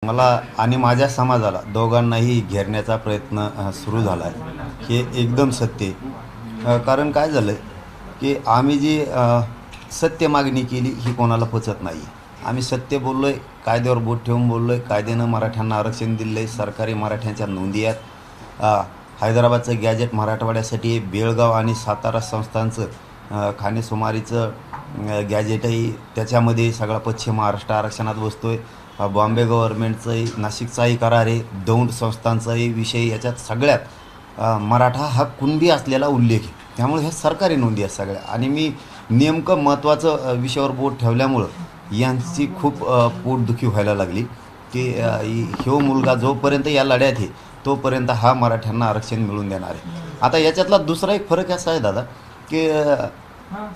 मला आणि माझ्या समाजाला दोघांनाही घेरण्याचा प्रयत्न सुरू झाला आहे. हे एकदम सत्य आहे. कारण काय झालं आहे की आम्ही जी सत्य मागणी केली ही कोणाला पचत नाही. आम्ही सत्य बोललो आहे, कायद्यावर बोट ठेवून बोललो आहे. कायद्यानं मराठ्यांना आरक्षण दिलं आहे. सरकारी मराठ्यांच्या नोंदी आहेत. हैदराबादचं गॅजेट मराठवाड्यासाठी आहे. बेळगाव आणि सातारा संस्थांचं खाणेसुमारीचं गॅजेटही त्याच्यामध्ये सगळा पश्चिम महाराष्ट्र आरक्षणात बसतो आहे. बॉम्बे गव्हर्नमेंटचाही नाशिकचाही करार आहे. दौंड संस्थांचाही विषय याच्यात सगळ्यात मराठा हा कुणबी असलेला उल्लेख आहे. त्यामुळे ह्या सरकारी नोंदी आहेत सगळ्या. आणि मी नेमकं महत्त्वाचं विषयावर बोट ठेवल्यामुळं यांची खूप पोटदुखी व्हायला लागली की ह्यो मुलगा जोपर्यंत या लढ्यात आहे तोपर्यंत हा मराठ्यांना आरक्षण मिळवून देणार आहे. आता याच्यातला दुसरा एक फरक असा आहे दादा की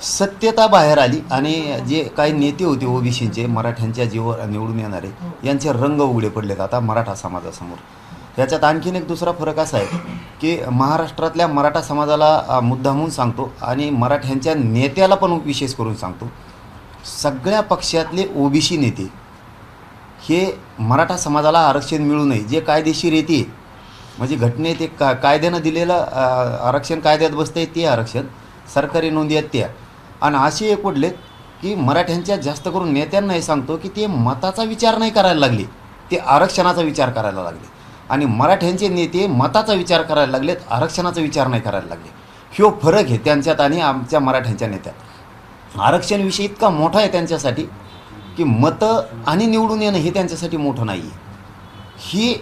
सत्यता बाहेर आली आणि जे काही नेते होते ओबीसीचे मराठ्यांच्या जीवावर निवडून येणारे यांचे रंग उघडे पडलेत आता मराठा समाजासमोर. याच्यात आणखीन एक दुसरा फरक असा आहे की महाराष्ट्रातल्या मराठा समाजाला मुद्दामून सांगतो आणि मराठ्यांच्या नेत्याला पण विशेष करून सांगतो, सगळ्या पक्षातले ओबीसी नेते हे मराठा समाजाला आरक्षण मिळू नये जे कायदेशीर येते म्हणजे घटनेत एक कायद्यानं दिलेलं आरक्षण कायद्यात बसतं ते आरक्षण सरकारी नोंदी आहेत त्या. आणि असे एक पडलेत की मराठ्यांच्या जास्त करून नेत्यांना हे सांगतो की ते मताचा विचार नाही करायला लागले, ते आरक्षणाचा विचार करायला लागले. आणि मराठ्यांचे नेते मताचा विचार करायला लागलेत, आरक्षणाचा विचार नाही करायला लागले. ह्यो फरक आहे त्यांच्यात आणि आमच्या मराठ्यांच्या नेत्यात. आरक्षण विषय इतका मोठा आहे त्यांच्यासाठी की मतं आणि निवडून येणं हे त्यांच्यासाठी मोठं नाही आहे.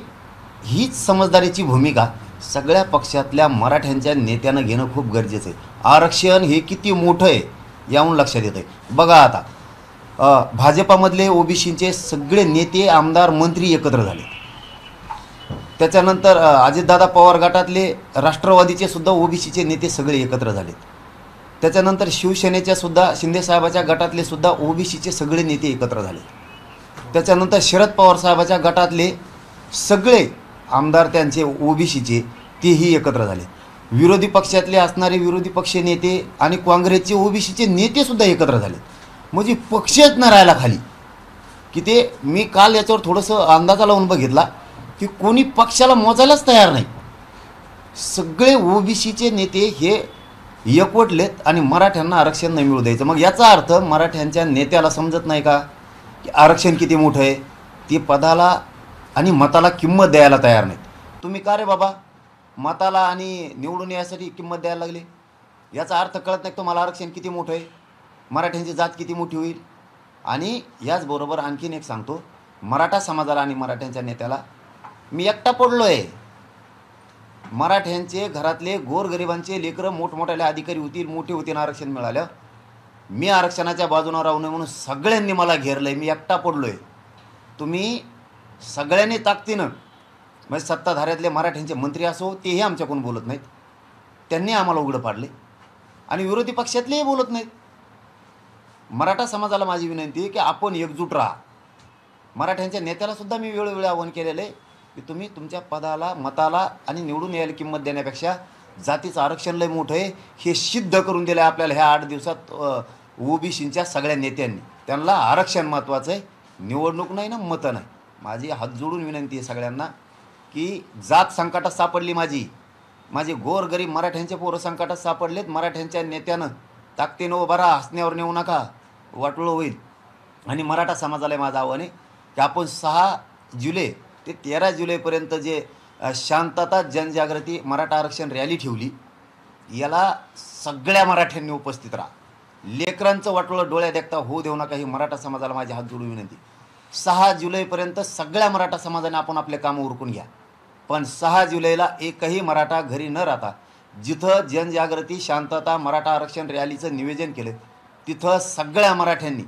हीच समजदारीची भूमिका सगळ्या पक्षातल्या मराठ्यांच्या नेत्यानं घेणं खूप गरजेचं आहे. आरक्षण हे किती मोठं आहे याहून लक्षात येतं आहे. बघा आता भाजपामधले ओबीसीचे सगळे नेते आमदार मंत्री एकत्र झाले. त्याच्यानंतर अजितदादा पवार गटातले राष्ट्रवादीचे सुद्धा ओबीसीचे नेते सगळे एकत्र झालेत. त्याच्यानंतर शिवसेनेच्या सुद्धा शिंदेसाहेबाच्या गटातले सुद्धा ओबीसीचे सगळे नेते एकत्र झाले. त्याच्यानंतर शरद पवार साहेबाच्या गटातले सगळे आमदार त्यांचे ओबीसीचे तेही एकत्र झाले. विरोधी पक्षातले असणारे विरोधी पक्ष नेते आणि काँग्रेसचे ओबीसीचे नेतेसुद्धा एकत्र झाले. म्हणजे पक्षच न राहायला खाली की ते मी काल याच्यावर थोडंसं अंदाजा लावून बघितला की कोणी पक्षाला मोजायलाच तयार नाही. सगळे ओबीसीचे नेते हे एकवटलेत आणि मराठ्यांना आरक्षण नाही मिळू द्यायचं. मग याचा अर्थ मराठ्यांच्या नेत्याला समजत नाही का की आरक्षण किती मोठं आहे. ते पदाला आणि मताला किंमत द्यायला तयार नाहीत. तुम्ही का रे बाबा मताला आणि निवडून यासाठी किंमत द्यायला लागले. याचा अर्थ कळत नाही तुम्हाला आरक्षण किती मोठं आहे, मराठ्यांची जात किती मोठी होईल. आणि याचबरोबर आणखीन एक सांगतो, मराठा समाजाला आणि मराठ्यांच्या नेत्याला मी एकटा पडलो आहे. मराठ्यांचे घरातले गोरगरिबांचे लेकरं मोठमोठ्याले अधिकारी होतील, मोठे होतील आरक्षण मिळालं. मी आरक्षणाच्या बाजूनं राहू नये म्हणून सगळ्यांनी मला घेरलं आहे. मी एकटा पडलो आहे. तुम्ही सगळ्यांनी ताकदीनं म्हणजे सत्ताधाऱ्यातले मराठ्यांचे मंत्री असो तेही आमच्याकडून बोलत नाहीत, त्यांनी आम्हाला उघडं पाडले. आणि विरोधी पक्षातलेही बोलत नाहीत. मराठा समाजाला माझी विनंती आहे की आपण एकजूट राहा. मराठ्यांच्या नेत्यालासुद्धा मी वेळोवेळी आवाहन केलेलं आहे की तुम्ही तुमच्या पदाला मताला आणि निवडून यायला किंमत देण्यापेक्षा जातीचं आरक्षण लय मोठं आहे हे सिद्ध करून दिलं आहे आपल्याला ह्या 8 दिवसात ओबीसीच्या सगळ्या नेत्यांनी. त्यांना आरक्षण महत्त्वाचं आहे, निवडणूक नाही ना मतं नाही. माझी हात जोडून विनंती आहे सगळ्यांना की जात संकटात सापडली माझे गोरगरीब मराठ्यांचे पोरं संकटात सापडलेत. मराठ्यांच्या नेत्यानं ताकदीनं उभा राहा, हसण्यावर नेऊ नका, वाटोळं होईल. आणि मराठा समाजाला माझं आव्हान आहे की आपण 6 जुलै ते 13 जुलैपर्यंत जे शांतता जनजागृती मराठा आरक्षण रॅली ठेवली याला सगळ्या मराठ्यांनी उपस्थित राहा. लेकरांचं वाटोळं डोळ्या देखता होऊ देऊ नका ही मराठा समाजाला माझी हात जोडून विनंती. 6 जुलैपर्यंत सगळ्या मराठा समाजाने आपण आपले कामं उरकून घ्या. पण 6 जुलैला एकही मराठा घरी न राहता जिथं जनजागृती शांतता मराठा आरक्षण रॅलीचं नियोजन केलं तिथं सगळ्या मराठ्यांनी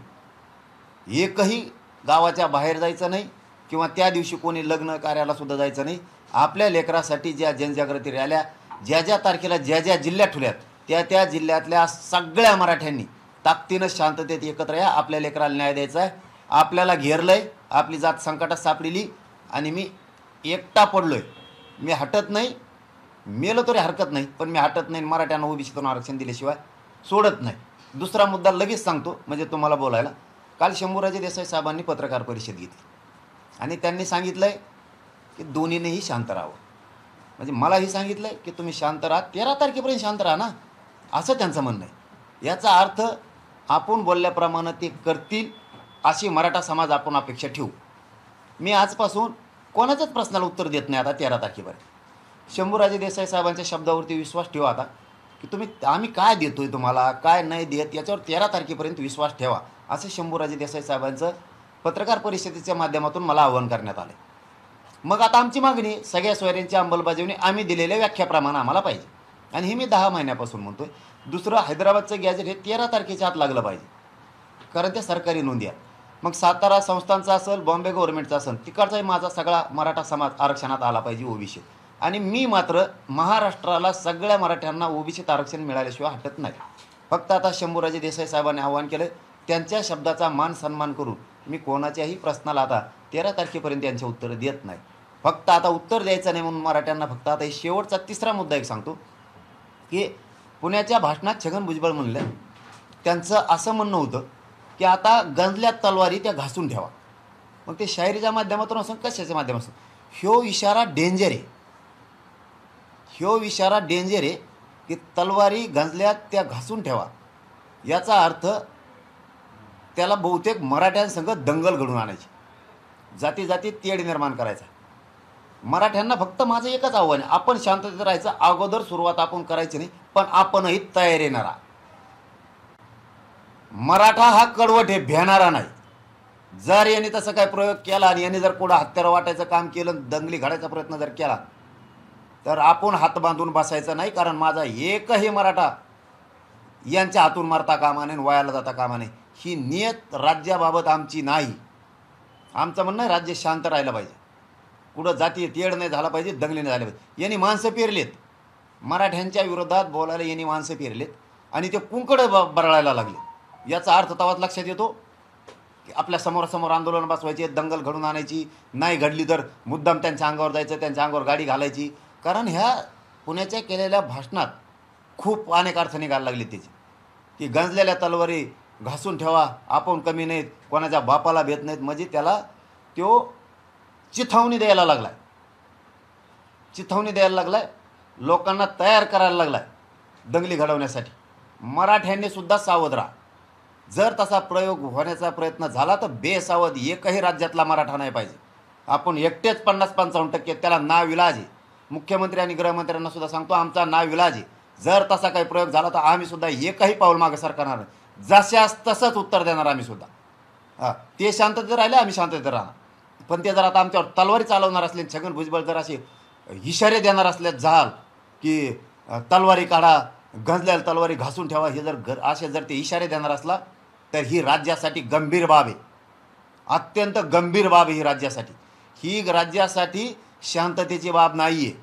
एकही गावाच्या बाहेर जायचं नाही किंवा त्या दिवशी कोणी लग्न कार्यालासुद्धा जायचं नाही. आपल्या लेकरासाठी ज्या जनजागृती रॅल्या ज्या तारखेला ज्या जिल्ह्यात ठेवल्यात त्या जिल्ह्यातल्या सगळ्या मराठ्यांनी ताकदीनं शांततेत एकत्र या. आपल्या लेकराला न्याय द्यायचा आहे. आपल्याला घेरलं आहे, आपली जात संकटात सापडली आणि मी एकटा पडलो आहे. मी हटत नाही, मेलं तरी हरकत नाही, पण मी हटत नाही. मराठ्यांना ओबीसीतून आरक्षण दिल्याशिवाय सोडत नाही. दुसरा मुद्दा लगेच सांगतो म्हणजे तुम्हाला बोलायला. काल शंभूराजे देसाई साहेबांनी पत्रकार परिषद घेतली. आणि त्यांनी सांगितलं आहे की दोन्हीनेही शांत राहावं. म्हणजे मलाही सांगितलं आहे की तुम्ही शांत राहा, 13 तारखेपर्यंत शांत राहा ना, असं त्यांचं म्हणणं आहे. याचा अर्थ आपण बोलल्याप्रमाणे ते करतील अशी मराठा समाज आपण अपेक्षा ठेवू. मी आजपासून कोणाच्याच प्रश्नाला उत्तर देत नाही आता 13 तारखेपर्यंत. शंभूराजे देसाई साहेबांच्या शब्दावरती विश्वास ठेवा आता, की तुम्ही आम्ही काय देतोय तुम्हाला काय नाही देत याच्यावर 13 तारखेपर्यंत विश्वास ठेवा, असं शंभूराजे देसाई साहेबांचं पत्रकार परिषदेच्या माध्यमातून मला आवाहन करण्यात आलं. मग आता आमची मागणी सगळ्या सोयऱ्यांची अंमलबजावणी आम्ही दिलेल्या व्याख्याप्रमाणे आम्हाला पाहिजे. आणि हे मी 10 महिन्यापासून म्हणतोय. दुसरं, हैदराबादचं गॅजेट हे 13 तारखेच्या आत लागलं पाहिजे, कारण ते सरकारी नोंदी आहे. मग सातारा संस्थांचा असेल, बॉम्बे गव्हर्नमेंटचा असेल, तिकडचाही माझा सगळा मराठा समाज आरक्षणात आला पाहिजे ओबीसी. आणि मी मात्र महाराष्ट्राला सगळ्या मराठ्यांना ओबीसीत आरक्षण मिळाल्याशिवाय हटत नाही. फक्त आता शंभूराजे देसाई साहेबांनी आवाहन केलं, त्यांच्या शब्दाचा मान सन्मान करून मी कोणाच्याही प्रश्नाला आता 13 तारखेपर्यंत यांचे उत्तर देत नाही. फक्त आता उत्तर द्यायचं नाही म्हणून मराठ्यांना फक्त आता शेवटचा तिसरा मुद्दा एक सांगतो, की पुण्याच्या भाषणात छगन भुजबळ म्हणले, त्यांचं असं म्हणणं होतं की आता गंजल्या तलवारी त्या घासून ठेवा. मग ते शायरीच्या माध्यमातून असं कशाच्या माध्यमातून, ह्यो इशारा डेंजर आहे. ह्यो इशारा डेंजर आहे की तलवारी गंजल्यात त्या घासून ठेवा. याचा अर्थ त्याला बहुतेक मराठ्यांसंग दंगल घडून आणायची, जाती जाती तेढ निर्माण करायचा. मराठ्यांना फक्त माझं एकच आव्हान आहे, आपण शांततेत राहायचं. अगोदर सुरुवात आपण करायची नाही, पण आपणही तयार येणारा. मराठा हा कडवट आहे, भेणारा नाही. जर यांनी तसं काय प्रयोग केला आणि यांनी जर पुढं हत्यार वाटायचं काम केलं, दंगली घालायचा प्रयत्न जर केला, तर आपण हात बांधून बसायचं नाही. कारण माझा एकही मराठा यांच्या हातून मारता कामा नये, वयाला जाता कामा नये. ही नियत राज्याबाबत आमची नाही. आमचं म्हणणं आहे राज्य शांत राहिलं पाहिजे, कुठं जाती तेढ नाही झाला पाहिजे, दंगली नाही झाल्या पाहिजे. यांनी माणसं पेरलेत, मराठ्यांच्या विरोधात बोलायला यांनी माणसं पेरलेत आणि ते कुंकडं बरळायला लागले. याचा अर्थ तवाच लक्षात येतो की आपल्या समोरासमोर आंदोलन बसवायचे, दंगल घडून आणायची, नाही घडली तर मुद्दाम त्यांच्या अंगावर जायचं, त्यांच्या अंगावर गाडी घालायची. कारण ह्या पुण्याच्या केलेल्या भाषणात खूप अनेक अर्थ निघायला लागले त्याचे, की गंजलेल्या तलवारी घासून ठेवा, आपण कमी नाहीत, कोणाच्या बापाला भेट नाहीत. म्हणजे त्याला तो चिथावणी द्यायला लागलाय, चिथावणी द्यायला लागलाय, लोकांना तयार करायला लागलाय दंगली घडवण्यासाठी. मराठ्यांनी सुद्धा सावध राहा. जर तसा प्रयोग होण्याचा प्रयत्न झाला तर बेसावध एकही राज्यातला मराठा नाही पाहिजे. आपण एकटेच 50-55% त्याला नाविलाज आहे. मुख्यमंत्री आणि गृहमंत्र्यांना सुद्धा सांगतो, आमचा नाविलाज आहे. जर तसा काही प्रयोग झाला तर आम्ही सुद्धा एकही पाऊल मागे सरकारणार नाही. जशास तसंच उत्तर देणार आम्ही सुद्धा. ते शांततेत राहिले, आम्ही शांततेत राहणार. पण ते जर आता आमच्यावर तलवारी चालवणार असले, छगन भुजबळ जर असे इशारे देणार असले झाल की तलवारी काढा, गंजलेल्या तलवारी घासून ठेवा, हे जर असे जर ते इशारे देणार असला तर ही राज्यासाठी गंभीर बाब आहे, अत्यंत गंभीर बाब आहे ही राज्यासाठी. ही राज्यासाठी शांततेची बाब नाही आहे.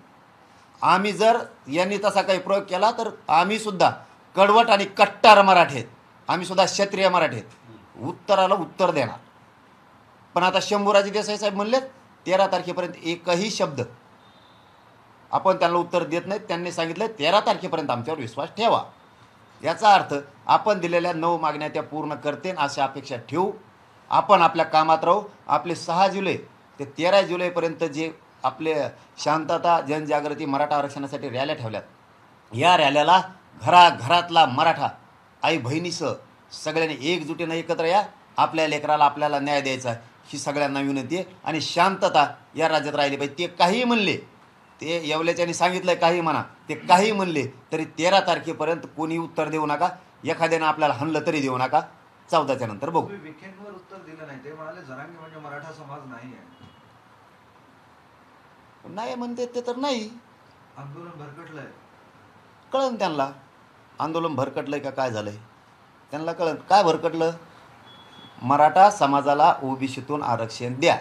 आम्ही जर यांनी तसा काही प्रयोग केला तर आम्ही सुद्धा कडवट आणि कट्टार मराठे आहेत, आम्ही सुद्धा क्षत्रिय मराठे आहेत, उत्तराला उत्तर देणार. पण आता शंभूराजे देसाई साहेब म्हणलेत 13 तारखेपर्यंत एकही शब्द आपण त्यांना उत्तर देत नाहीत. त्यांनी सांगितलं 13 तारखेपर्यंत आमच्यावर विश्वास ठेवा. याचा अर्थ आपण दिलेल्या 9 मागण्या त्या पूर्ण करतील अशी अपेक्षा ठेवू. आपण आपल्या कामात राहू. आपले 6 जुलै ते 13 जुलैपर्यंत जे आपले शांतता जनजागृती मराठा आरक्षणासाठी रॅल्या ठेवल्यात, या रॅल्याला घराघरातला मराठा आई बहिणीसह सगळ्यांनी एकजुटीनं एकत्र या. आपल्या लेकराला आपल्याला न्याय द्यायचा ही सगळ्यांना विनंती आहे. आणि शांतता या राज्यात राहिली पाहिजे. ते काही म्हणले, ते येवल्याच्यानी सांगितलं काही म्हणा, ते काही म्हणले तरी 13 तारखेपर्यंत कोणी उत्तर देऊ नका. एखाद्यानं आपल्याला हणलं तरी देऊ नका. 14च्या नंतर बघू. विखेंवर उत्तर दिलं नाही. ते म्हणाले जरांगे म्हणजे मराठा समाज नाही आहे. नाही म्हणते ते तर नाही. आंदोलन भरकटलंय, कळन त्यांना आंदोलन भरकटलंय का काय झालंय, त्यांना कळन. काय भरकटलं? मराठा समाजाला ओबीसीतून आरक्षण द्या.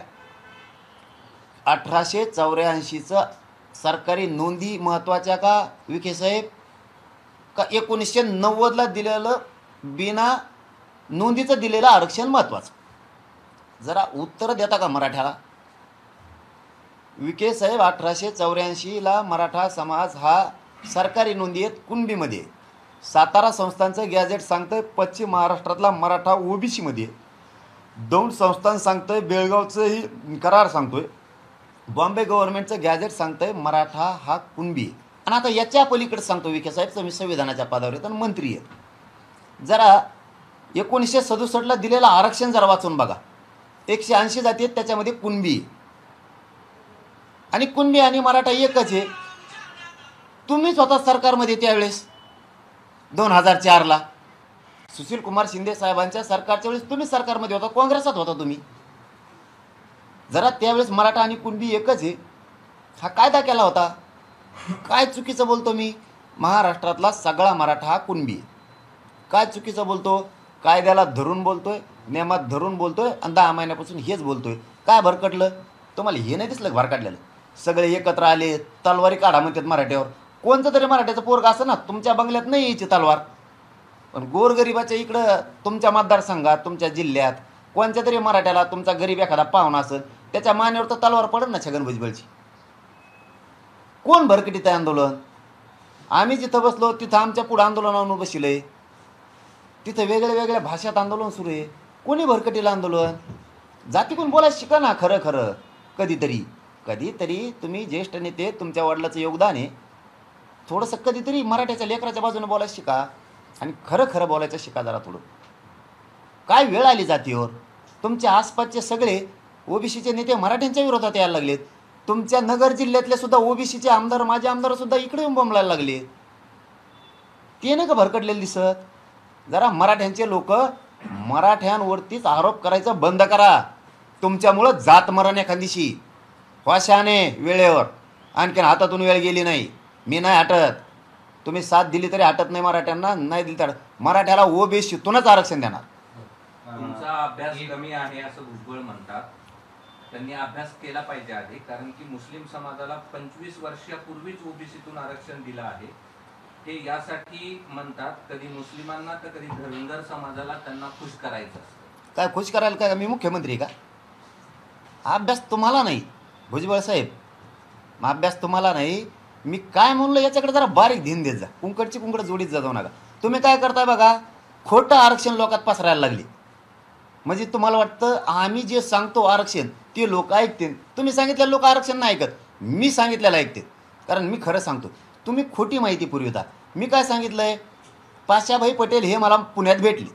1884चं सरकारी नोंदी महत्त्वाच्या का विखे साहेब, का 1990ला दिलेलं बिना नोंदीचं दिलेलं आरक्षण महत्त्वाचं? जरा उत्तर देता का मराठ्याला? विखे साहेब, 1884ला मराठा समाज हा सरकारी नोंदी आहेत कुणबीमध्ये. सातारा संस्थांचं गॅजेट सांगतं पश्चिम महाराष्ट्रातला मराठा ओबीसीमध्ये. दौंड संस्थान सांगतंय, बेळगावचंही करार सांगतोय, बॉम्बे गव्हर्नमेंटचं गॅजेट सांगतंय मराठा हा कुणबी आहे. आणि आता याच्या पलीकडे सांगतो विखे साहेब, तुम्ही संविधानाच्या पदावर आहेत आणि मंत्री आहेत, जरा 1967ला दिलेलं आरक्षण जरा वाचून बघा. 180 जाती आहेत, त्याच्यामध्ये कुणबी आहे. आणि कुणबी आणि मराठा एकच आहे. तुम्ही स्वतः सरकारमध्ये त्यावेळेस 2004ला सुशील कुमार शिंदे साहेबांच्या सरकारच्या वेळेस तुम्ही सरकारमध्ये होता, काँग्रेसात होता तुम्ही. जरा त्यावेळेस मराठा आणि कुणबी एकच आहे हा कायदा केला होता. काय चुकीचं बोलतो मी? महाराष्ट्रातला सगळा मराठा हा कुणबी आहे. काय चुकीचं बोलतो? कायद्याला धरून बोलतोय, नियमात धरून बोलतोय आणि 10 महिन्यापासून हेच बोलतोय. काय भरकटलं तुम्हाला? हे नाही दिसलं भरकटलेलं? सगळे एकत्र आले, तलवारी काढा म्हणतात मराठ्यावर. कोणतं तरी मराठ्याचं पोरग असं ना, तुमच्या बंगल्यात नाही यायची तलवार, पण गोरगरिबाच्या इकडं तुमच्या मतदारसंघात, तुमच्या जिल्ह्यात कोणत्या तरी मराठ्याला तुमचा गरीब एखादा पाहुणा असेल, त्याच्या मानेवर तर तलवार पडेल ना छगन भुजबळची. कोण भरकटीत आहे आंदोलन? आम्ही जिथं बसलो तिथं आमच्या पुढं आंदोलनावर बसले, तिथं वेगळ्या वेगळ्या भाषात आंदोलन सुरू आहे. कोणी भरकटीला आंदोलन? जाती कोण बोलायला शिका ना. खरं खरं कधीतरी तुम्ही ज्येष्ठ नेते, तुमच्या वडिलाचं योगदान आहे, थोडंसं कधीतरी मराठ्याच्या लेकराच्या बाजूने बोलायला शिका आणि खरं खरं बोलायचं शिका जरा थोडं. काय वेळ आली जातीवर? तुमच्या आसपासचे सगळे ओबीसीचे नेते मराठ्यांच्या विरोधात यायला लागलेत. तुमच्या नगर जिल्ह्यातले सुद्धा ओबीसीचे आमदार, माझे आमदार सुद्धा इकडे येऊन बोंबलायला लागले. ते नाही का भरकटलेले दिसत? जरा मराठ्यांचे लोक मराठ्यांवरतीच आरोप करायचं बंद करा. तुमच्यामुळं जात मरण एखादीशी. वाशाने वेळेवर, आणखीन हातातून वेळ गेली नाही. मी नाही हटत. तुम्ही साथ दिली तरी हटत नाही मराठ्यांना, नाही दिली तर मराठ्याला ओबीसीतूनच आरक्षण देणार. तुमचा अभ्यास कमी आहे असं भुजबळ म्हणतात. त्यांनी अभ्यास केला पाहिजे आधी, कारण की मुस्लिम समाजाला 25 वर्षापूर्वीच ओबीसीतून आरक्षण दिलं आहे. ते यासाठी म्हणतात, कधी मुस्लिमांना तर कधी धनगर समाजाला त्यांना खुश करायचं असतं. काय खुश करायला? काय मी मुख्यमंत्री का? अभ्यास तुम्हाला नाही भुजबळ साहेब, अभ्यास तुम्हाला नाही. मी काय म्हणलो याच्याकडे जरा बारीक ध्यान देत जा. कुंकडची कुंकड जोडीत जाऊ नका. तुम्ही काय करताय बघा, खोटं आरक्षण लोकात पसरायला लागले. म्हणजे तुम्हाला वाटतं आम्ही जे सांगतो आरक्षण ते लोक ऐकतील. तुम्ही सांगितलेलं लोक आरक्षण नाही ऐकत, मी सांगितलेलं ऐकते. कारण मी खरं सांगतो. तुम्ही खोटी माहिती पुरविता. मी काय सांगितलं आहे? पाशाभाई पटेल हे मला पुण्यात भेटले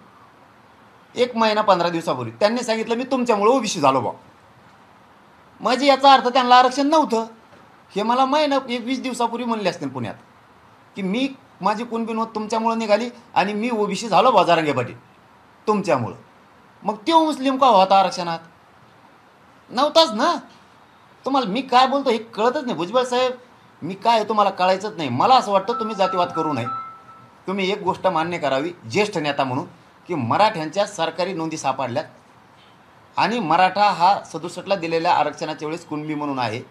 1 महिना 15 दिवसापूर्वी. त्यांनी सांगितलं मी तुमच्यामुळे ओबीसी झालो बा. म्हणजे याचा अर्थ त्यांना आरक्षण नव्हतं. हे मला महिना 20 दिवसापूर्वी म्हणले असतील पुण्यात की मी माझी कुणबी नोंद तुमच्यामुळं निघाली आणि मी ओबीसी झालो बा जरांगे पाटील तुमच्यामुळं. मग तो मुस्लिम का होता आरक्षणात? नव्हताच ना. तुम्हाला मी काय बोलतो हे कळतच नाही भुजबळ साहेब. मी काय तुम्हाला कळायचंच नाही. मला असं वाटतं तुम्ही जातीवाद करू नये. तुम्ही एक गोष्ट मान्य करावी ज्येष्ठ नेता म्हणून की मराठ्यांच्या सरकारी नोंदी सापडल्यात आणि मराठा हा 67ला दिलेल्या आरक्षणाच्या वेळेस कुणबी म्हणून आहे.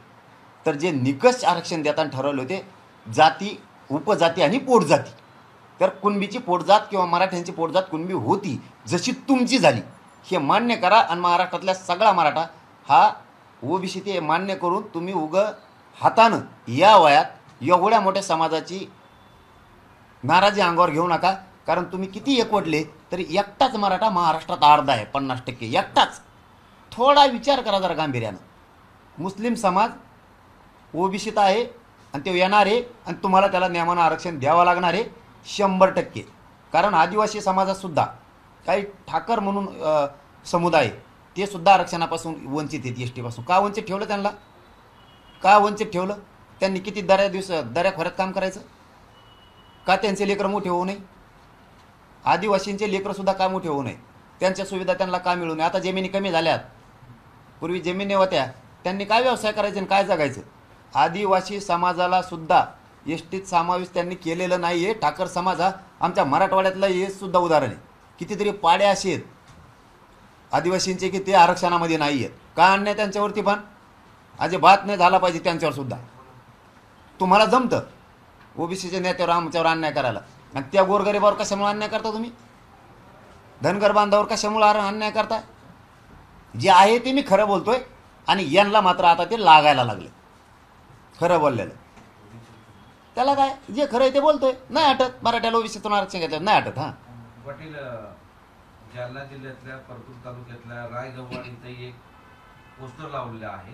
तर जे निकष आरक्षण देताना ठरवले होते जाती, उपजाती आणि पोटजाती, तर कुणबीची पोटजात किंवा मराठ्यांची पोटजात कुणबी होती जशी तुमची झाली हे मान्य करा. आणि महाराष्ट्रातल्या सगळा मराठा हा ओबीसी ते मान्य करून तुम्ही हातानं या वयात एवढ्या मोठ्या समाजाची नाराजी अंगावर घेऊ नका. कारण तुम्ही किती एकवटले तरी एकटाच मराठा महाराष्ट्रात अर्धा आहे, 50% एकटाच. थोडा विचार करा जरा गांभीर्यानं. मुस्लिम समाज ओबीसीत आहे आणि ते येणार आहे आणि तुम्हाला त्याला नियमानं आरक्षण द्यावं लागणार आहे 100%. कारण आदिवासी समाजातसुद्धा काही ठाकर म्हणून समुदाय ते सुद्धा आरक्षणापासून वंचित आहेत. एस टीपासून का वंचित ठेवलं त्यांना? का वंचित ठेवलं? त्यांनी किती दऱ्याखोऱ्यात काम करायचं? का त्यांचे लेकरं मोठे होऊ नये? आदिवासींचे लेकरंसुद्धा का मोठे होऊ नये? त्यांच्या सुविधा त्यांना का मिळू नये? आता जमिनी कमी झाल्यात. पूर्वी जमिनी होत्या, त्यांनी काय व्यवसाय करायचे आणि काय जगायचं? आदिवासी समाजाला सुद्धा एस टीत समावेश त्यांनी केलेलं नाही आहे. ठाकर समाज हा आमच्या मराठवाड्यातलं हे सुद्धा उदाहरण आहे. कितीतरी पाड्या असे आहेत आदिवासींचे की ते आरक्षणामध्ये नाही आहेत. का अन्याय त्यांच्यावरती पण अजिबात नाही झाला पाहिजे त्यांच्यावर सुद्धा. तुम्हाला जमतं ओबीसीच्या नेत्यावर आमच्यावर अन्याय करायला आणि त्या गोरगरिबावर कशामुळे अन्याय करता तुम्ही? धनगर बांधावर कशामुळे अन्याय करता? जे आहे ते मी खरं बोलतोय आणि यांना मात्र आता ते लागायला लागले खरं बोललेलं. त्याला काय, जे खरं आहे ते बोलतोय. नाही हटत. मराठ्याला ओबीसीतून आरक्षण घेतलं नाही हटत. हां पाटील जालना जिल्ह्यातल्या परतूर तालुक्यातल्या रायगव्हाण इथं एक पोस्टर लावलेलं आहे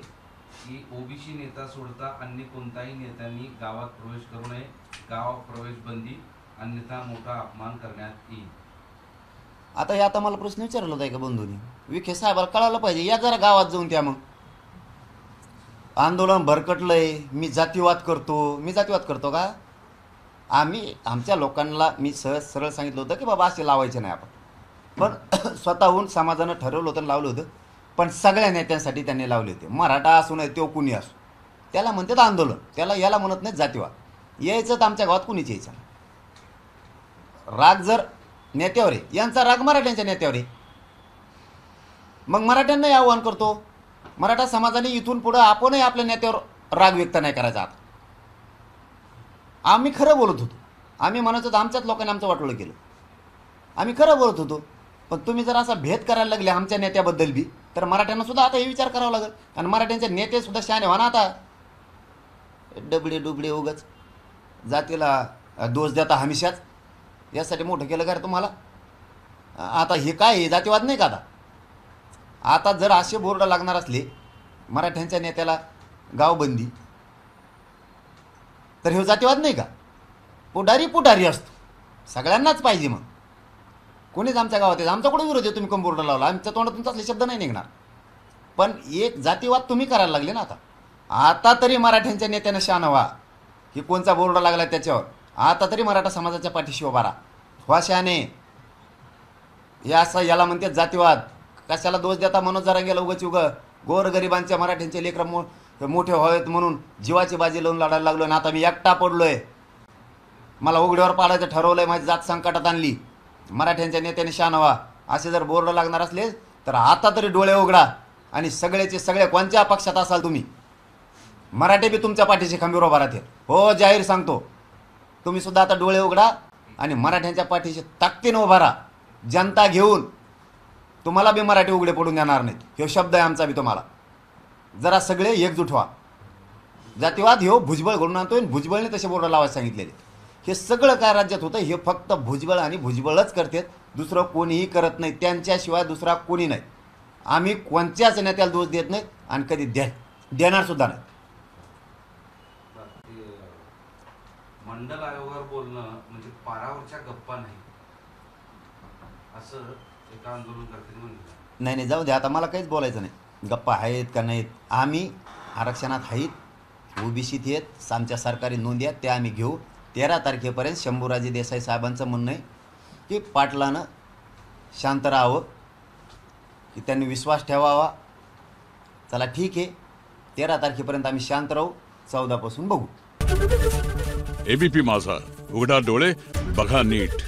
की ओबीसी नेता सोडता अन्य कोणताही नेत्यांनी गावात प्रवेश करू नये, गाव प्रवेश बंदी, अन्यथा मोठा अपमान करण्यात येईल. आता मला प्रश्न विचारला होता का बंधूंनी, विखे साहेबाला कळायला पाहिजे, या जरा गावात जाऊन त्या. मग आंदोलन भरकटलंय, मी जातीवाद करतो का? आम्ही आमच्या लोकांना मी सहज सरळ सांगितलं होतं की बाबा असे लावायचे नाही आपण, पण स्वतःहून समाजानं ठरवलं होतं, लावलं होतं. पण सगळ्या नेत्यांसाठी त्यांनी लावले होते, मराठा असू नये तो कुणी असो. त्याला म्हणतात आंदोलन, याला म्हणत नाहीत जातीवाद. यायचं तर आमच्या गावात कुणीच यायचं नाही. राग जर नेत्यावर आहे, यांचा राग मराठ्यांच्या नेत्यावर आहे. मग मराठ्यांनाही आव्हान करतो, मराठा समाजाने इथून पुढं आपणही आपल्या नेत्यावर राग व्यक्त नाही करायचा. आता आम्ही खरं बोलत होतो, आम्ही म्हणत होतो आमच्याच लोकांनी आमचं वाटोळं केलं, आम्ही खरं बोलत होतो. पण तुम्ही जर असा भेद करायला लागले आमच्या नेत्याबद्दल बी, तर मराठ्यांना सुद्धा आता हे विचार करावा लागेल. आणि मराठ्यांचे नेते सुद्धा शहाणे व्हा ना. आता डबडे उगाच जातीला दोष देता हमेशाच, यासाठी मोठं केलं का रे तुम्हाला? आता हे काय आहे, जातीवाद नाही का? आता जर असे बोर्ड लागणार असले मराठ्यांच्या नेत्याला गावबंदी, तर हे जातीवाद नाही का? पुढारी असतो, सगळ्यांनाच पाहिजे. मग कोणीच आमच्या गावात आहे, आमचा कुठे विरोध आहे? तुम्ही कम बोर्ड लावला, आमच्या तोंडातून असले शब्द नाही निघणार. पण एक जातीवाद तुम्ही करायला लागले ना. आता तरी मराठ्यांच्या नेत्यानं शान व्हा की कोणचा बोर्ड लागला त्याच्यावर. आता तरी मराठा समाजाच्या पाठीशी उभा राहा, व्हा शहाणे. हे असं याला म्हणतात जातीवाद. कशाला दोष देता? मनोज जरांगेला उगाच गोरगरिबांच्या मराठ्यांचे लेकरं मोठे व्हावेत म्हणून जीवाची बाजी लावून लढायला लागलो. आणि आता मी एकटा पडलोय, मला उघड्यावर पाडायचं ठरवलंय, माझी जात संकटात आणली. मराठ्यांच्या नेत्याने शान व्हा. असे जर बोर्ड लागणार असले तर आता तरी डोळे उघडा. आणि सगळेचे सगळे कोणत्या पक्षात असाल तुम्ही, मराठे बी तुमच्या पाठीशी खंबीर उभा राहतील. हो, जाहीर सांगतो, तुम्ही सुद्धा आता डोळे उघडा आणि मराठ्यांच्या पाठीशी ताकदीने उभा राहा. जनता घेऊन तुम्हाला बी मराठी उघडे पडून देणार नाहीत. हे शब्द आहे आमचा बी तुम्हाला. जरा सगळे एकजूट व्हा. जातीवाद हे भुजबळ घडून आणतोय, भुजबळने तसे बोर्ड लावायला सांगितलेले. हे सगळं काय राज्यात होतं हे फक्त भुजबळ आणि भुजबळच करतात, दुसरं कोणीही करत नाही. त्यांच्याशिवाय दुसरा कोणी नाही. आम्ही कोणत्याच नेत्याला दोष देत नाही आणि कधी देणार सुद्धा नाही. मंडल आयोगावर बोलणं म्हणजे पारावरच्या गप्पा नाही, असं एका आंदोलनकर्त्यांनी म्हणलं. नाही जाऊ दे, आता मला काहीच बोलायचं नाही. गप्पा आहेत का नाहीत, आम्ही आरक्षणात आहेत, ओबीसीत आहेत, आमच्या सरकारी नोंदी आहेत, त्या आम्ही घेऊ. 13 तारखेपर्यंत शंभूराजे देसाई साहेबांचं म्हणणं आहे की पाटलानं शांत राहावं, की त्यांनी विश्वास ठेवावा. चला ठीक आहे, 13 तारखेपर्यंत आम्ही शांत राहू, 14 पासून बघू. एबीपी माझा, उघडा डोळे बघा नीट.